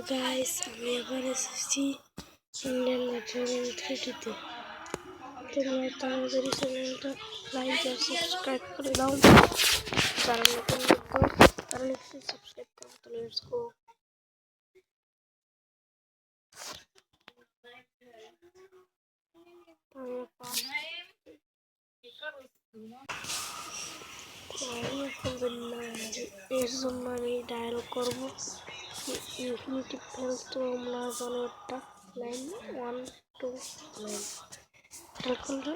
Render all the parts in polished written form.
Guys আমি এবার এসেছি ইন্ডিয়ান ম্যাট্রিমনি 3টিতে। তোমরা তাড়াতাড়ি চ্যানেলটা লাইক আর সাবস্ক্রাইব করে দাও। যারা নতুন দেখো তারা নিশ্চয়ই সাবস্ক্রাইব করো। তো লেটস গো। এর জন্য আমি ডায়াল করবো ইনফিনিটি ফেল। তোমরা জানো একটা 912 ডায়াল করলে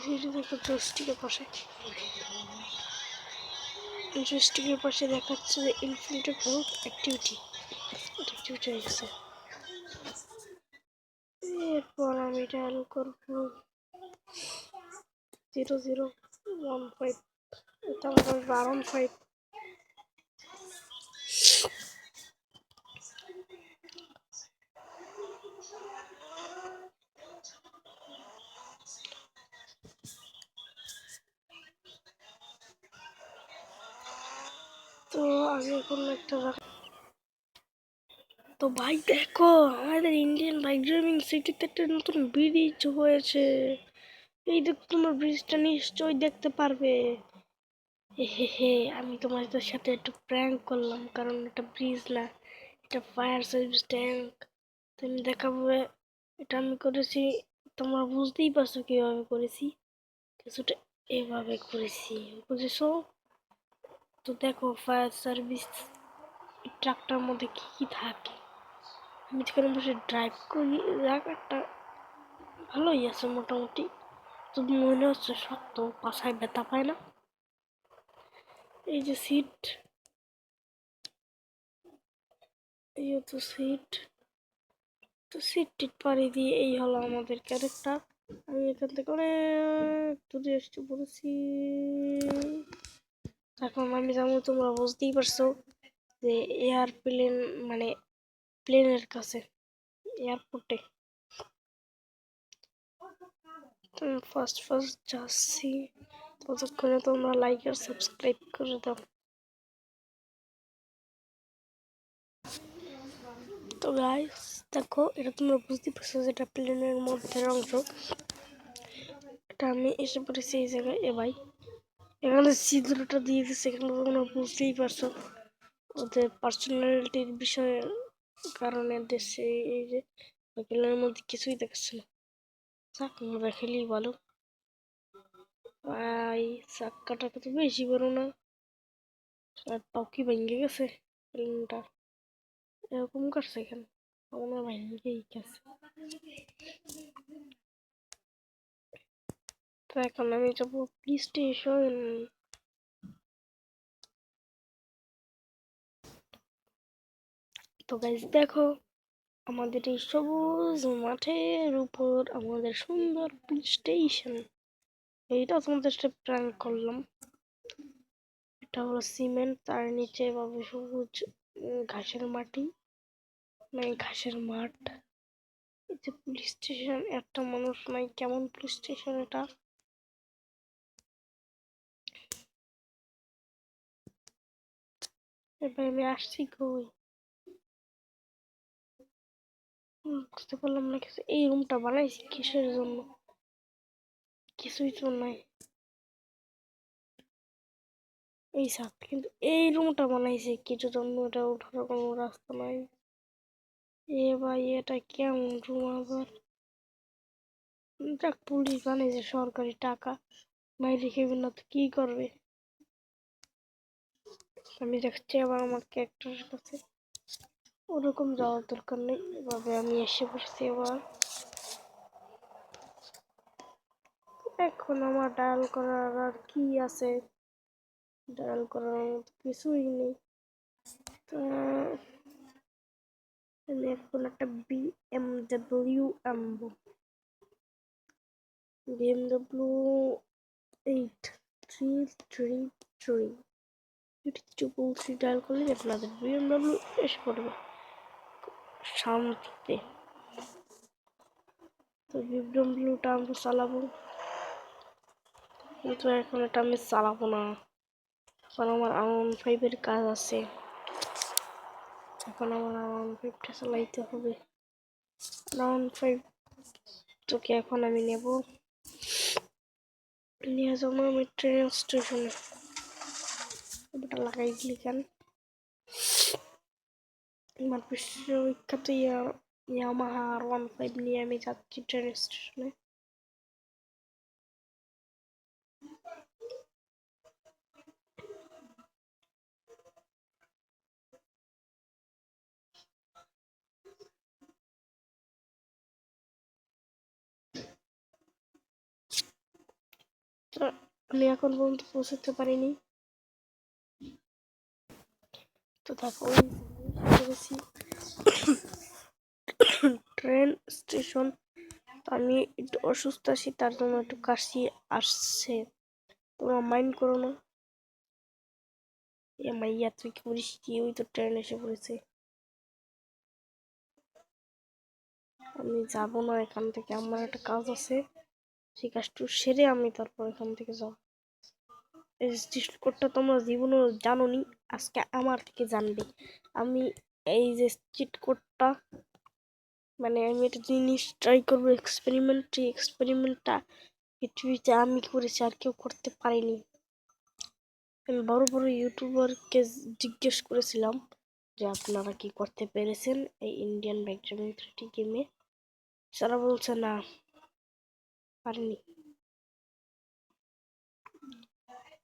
ভিডিও দেখো। জয়স্টিকের পাশে দেখাচ্ছে যে ইনফিনিটি ফেল অ্যাক্টিভিটি হয়ে গেছে। এরপর আমি ডায়াল করবো 0015। এটা আমার বারণ 5। তো আমি এখন একটা তো ভাই দেখো, আমাদের ইন্ডিয়ান বাইক ড্রাইভিং সিটিতে একটা নতুন ব্রিজ হয়েছে। এই দেখো, তোমার ব্রিজটা নিশ্চয়ই দেখতে পারবে। হে আমি তোমাদের সাথে একটু প্র্যাঙ্ক করলাম, কারণ এটা ব্রিজ না, এটা ফায়ার সার্ভিস ট্যাঙ্ক। তুমি দেখাবো এটা আমি করেছি। তোমরা বুঝতেই পারছো কিভাবে করেছি। কিছুটা এভাবে করেছি, বুঝেছো? তো দেখো ফায়ার সার্ভিস ট্রাকটার মধ্যে কি কি থাকে। আমি যেখানে বসে ড্রাইভ করি, জায়গাটা ভালোই আছে মোটামুটি। তো মনে হচ্ছে শক্ত, পাছায় ব্যথা পায় না। এই যে সিট, এই তো সিট। তো সিট টিট পাড়ি দিয়ে এই হলো আমাদের ক্যারেক্টার। আমি এখান থেকে অনেক দূরে এসে পড়েছি। এখন আমি জানো, তোমরা বুঝতেই পারছো যে এয়ারপ্লেন মানে প্লেনের কাছে, এয়ারপোর্টে ফার্স্ট যাচ্ছি। ততক্ষণে তোমরা লাইক আর সাবস্ক্রাইব করে দাও। তো গাইস দেখো, এটা তোমরা বুঝতে পারছো যে এটা প্লেনের মধ্যের অংশ। এটা আমি এসে পড়েছি এই জায়গায়। ভাই এখানে ছিদ্রটা দিয়ে দিচ্ছে, এখানে তোমরা বুঝতেই পারছো ওদের পার্সোনালিটির বিষয়ের কারণে দেশে এই যে প্লেনের মধ্যে কিছুই দেখাচ্ছে না। যাক, আমরা খেলেই ভালো। ভাই চাক্কাটা তো বেশি বড় না, আর তাও কি ভেঙে গেছে প্লেনটা? এরকম করছে কেন? আমার ভেঙেই গেছে। তো এখন আমি যাবো প্লে স্টেশন। তো গাইস দেখো, আমাদের এই সবুজ মাঠের উপর আমাদের সুন্দর প্লে স্টেশন। এইটা তোমাদের সাথে প্র্যাঙ্ক করলাম। এটা হলো সিমেন্ট, তার নিচে পাবে সবুজ ঘাসের মাটি, মানে ঘাসের মাঠ। এই যে পুলিশ স্টেশন, একটা মানুষ নাই। কেমন পুলিশ স্টেশন এটা? এবার আমি আসছি কই বুঝতে পারলাম না কিছু। এই রুমটা বানাইছি কিসের জন্য? কিছুই তো নাই এই সাথ, কিন্তু এই রুমটা বানাইছে কিছু জন্য। এটা ওঠার কোনো রাস্তা নাই। এ ভাই, এটা কেমন রুম আবার? দেখ, পুলিশ বানিয়েছে, সরকারি টাকা মাইরে খেবে না তো কি করবে? আমি দেখছি আবার আমার ক্যারেক্টারের কাছে। ওরকম যাওয়ার দরকার নেই। এভাবে আমি এসে পড়ছি এবার। এখন আমার ডায়াল করার আর কি আছে? ডায়াল করার মতো কিছুই নেই। তো আমি এখন একটা বিএমডব্লিউ আনবো। বিএমডব্লিউ 8333 333 ডায়াল করলে আপনাদের বিএমডব্লিউ এসে পড়বে শান্তিতে। তো বিএমডব্লিউটা আমরা চালাবো, কিন্তু এখন এটা আমি চালাবো না, কারণ আমার R15 কাজ আছে। এখন আমার রাউন্ড 5টা চালাইতে হবে। রাউন্ড 5 তোকে এখন আমি নেব, নিয়ে যাবো আমি ট্রেন স্টেশনে। ওটা লাগাই দিলি কেন? আমার বিশ্ববিখ্যাত ইয়ামাহা R15 নিয়ে আমি যাচ্ছি ট্রেন স্টেশনে। আমি এখন পর্যন্ত পৌঁছতে পারিনি। তো দেখো ট্রেন স্টেশন। তো আমি একটু অসুস্থ আছি, তার জন্য একটু কাশি আসছে, তোমরা মাইন্ড করো না। এ মাইয়া তুই কি করিস কি? ওই তো ট্রেন এসে পড়েছে। আমি যাব না এখান থেকে, আমার একটা কাজ আছে, সেই কাজটা সেরে আমি তারপর এখান থেকে যাব। এই চিট কোডটা তোমরা জীবনেও জানোনি, আজকে আমার থেকে জানবে। আমি এই যে চিট কোডটা, মানে আমি একটা জিনিস ট্রাই করবো, এক্সপেরিমেন্ট। এই এক্সপেরিমেন্টটা পৃথিবীতে আমি করেছি, আর কেউ করতে পারেনি। আমি বড় বড় ইউটিউবারকে জিজ্ঞেস করেছিলাম যে আপনারা কি করতে পেরেছেন এই ইন্ডিয়ান বাইক ড্রাইভিং 3D গেমে। তারা বলছে না, পারিনি।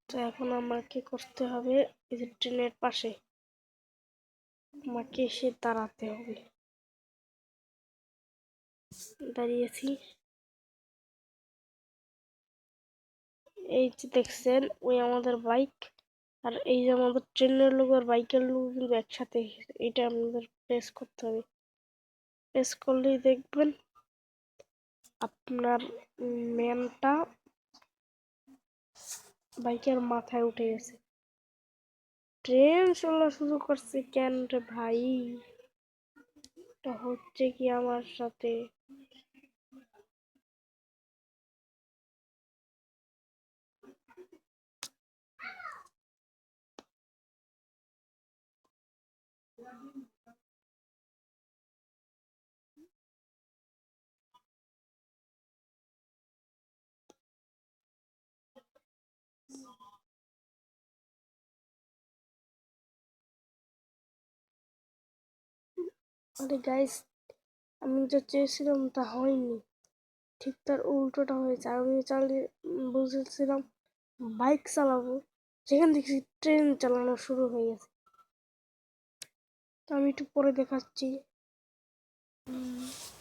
তো এখন আমাকে করতে হবে, এই যে ট্রেনের পাশে আমাকে এসে দাঁড়াতে হবে। দাঁড়িয়েছি। এই যে দেখছেন, ওই আমাদের বাইক, আর এই যে আমাদের ট্রেনের লোক আর বাইকের লোক কিন্তু একসাথে। এটা আমাদের প্রেস করতে হবে, প্রেস করলেই দেখবেন আপনার ম্যানটা বাইকের মাথায় উঠে গেছে। ট্রেন চলা শুরু করছে কেন রে ভাই? এটা হচ্ছে কি আমার সাথে? আরে গাইস, আমি যা চেয়েছিলাম তা হয়নি, ঠিক তার উল্টোটা হয়েছে। আমি চালিয়ে বুঝেছিলাম বাইক চালাবো, সেখান থেকে ট্রেন চালানো শুরু হয়ে গেছে। তো আমি একটু পরে দেখাচ্ছি।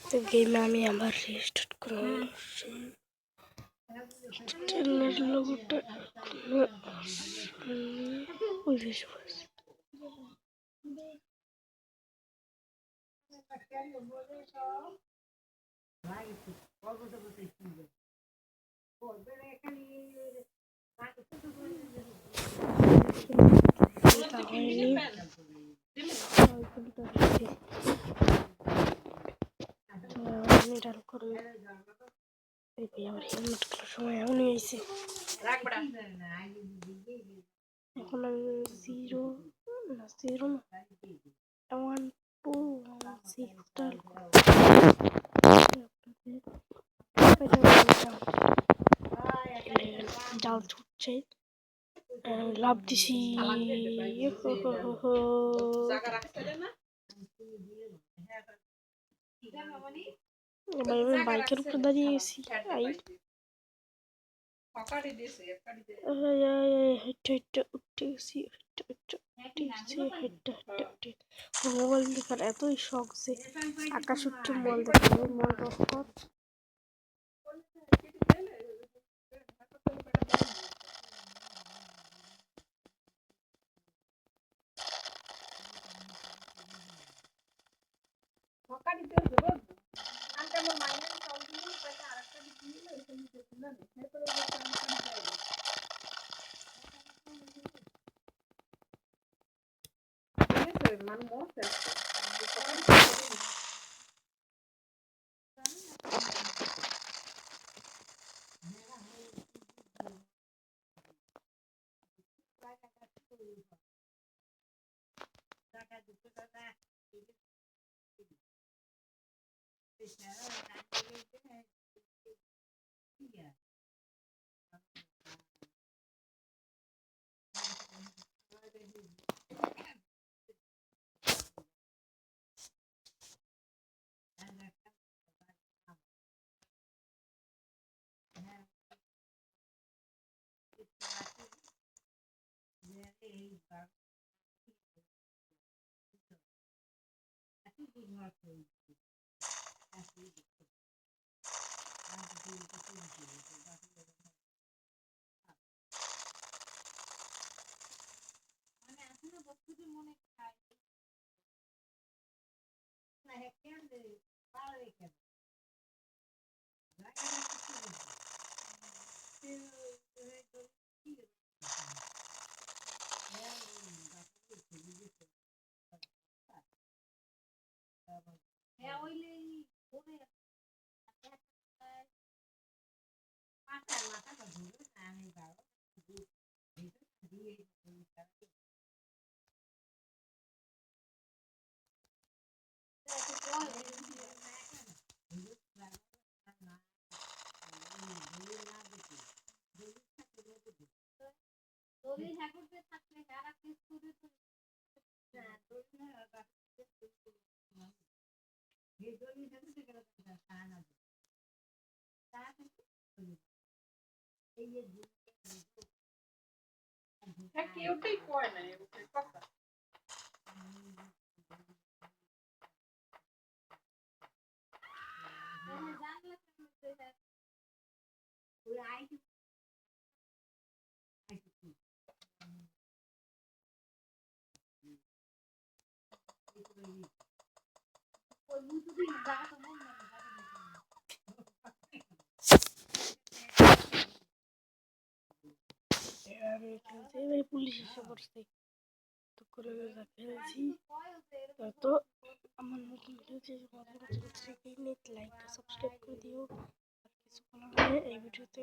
তো গেমে আমি আবার রেস্টার্ট করলাম। ট্রেনের লোগোটা ওই বেশি হয়েছে। আমি ডাল করবো। এই আমার হেলমেট করার সময় এমনই হয়েছে। এখন আমি জিরো না, জিরো না, 1 2 1 6 ডাল জাল ছুটছে, লাভ দিছি। এবার আমি বাইকের উপরে দাঁড়িয়ে গেছি। হেঁটে হেঁটে উঠে গেছি, মোবাইল দেখার এতই শখ যে আকাশ উঠছে মোবাইল দেখার। মোবাইল অফ কর। কেউটাই কয় না এরকম কথা। আমি খেলছি, এবার পুলিশ এসে পড়ছে। তো করে খেলছি তো আমার নতুন খেলছি, নেট লাইক সাবস্ক্রাইব করে দিও। আর কিছু বলার নেই এই ভিডিওতে।